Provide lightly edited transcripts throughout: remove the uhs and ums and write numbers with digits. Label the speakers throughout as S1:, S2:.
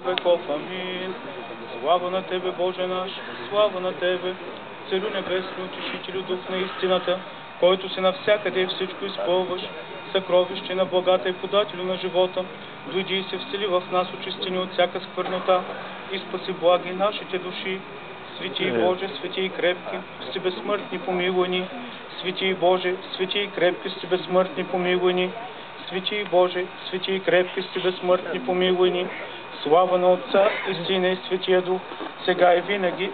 S1: веков. Амин. Слава на Тебе, Боже наш, слава на Тебе, Царю Небесни, Утешителю, Дух на истината, който си навсякъде и всичко изпълваш, съкровище на благата и подателю на живота, дойди и се всели в нас, очисти от всяка сквернота и спаси благи нашите души. Свети Боже, свети и крепки, сте безсмъртни, помилуй ни. Свети Боже, свети и крепки, сте безсмъртни, помилуй ни. Свети Боже, свети и крепки, сте безсмъртни, помилуй ни. Слава на Отца и Сина и Светия Дух, сега и винаги,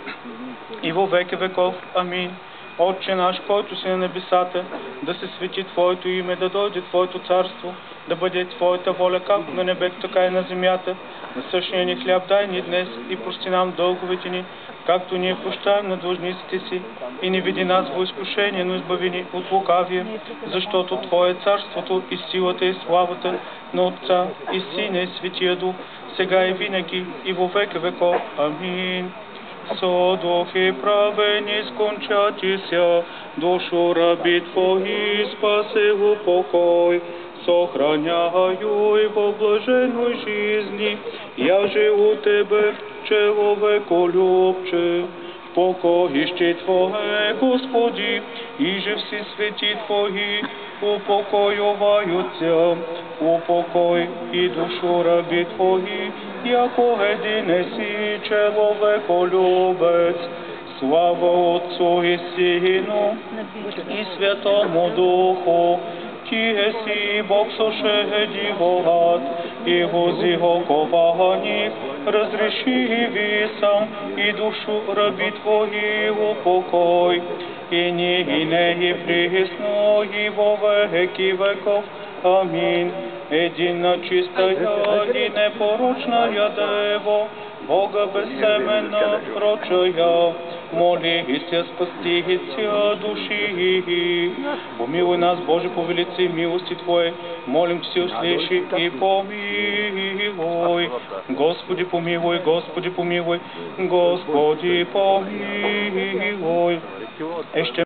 S1: и во веки веков. Амин. Отче наш, който си на небесата, да се свети Твоето име, да дойде Твоето царство, да бъде Твоята воля, както на небето, така и на земята. Насъщния ни хляб дай ни днес и прости нам дълговете ни, както ние прощаем на длъжниците си, и не веди нас во изкушение, но избави ни от лукавия, защото Твое царството и силата и славата на Отца и Сина и Светия Дух, сега и винаги, и во веки веков. Амин. Со духи правени скончатися, душу раби Твои спаси го покой, сохраняю и во блаженной жизни, я живу Тебе, человеколюбче. Покоище Твое, Господи, и же все свети Твои упокоюваются, упокой и душу раби Твои, яко едине си человеколюбец. Слава Отцу и Сину и Святому Духу, Ти еси Бог сошеди во ад, и вози окованих, разреши висам и душу раби Твои упокой, и ныне и присно и во веки веков. Амин. Едина чистая и непорочная Дево, Бога безсеменна прочая, молися спасти тя души. Помилуй нас, Боже, по велицей милости Твоей, молим Тебя, услыши и помилуй. Господи, помилуй, Господи, помилуй, Господи, помилуй.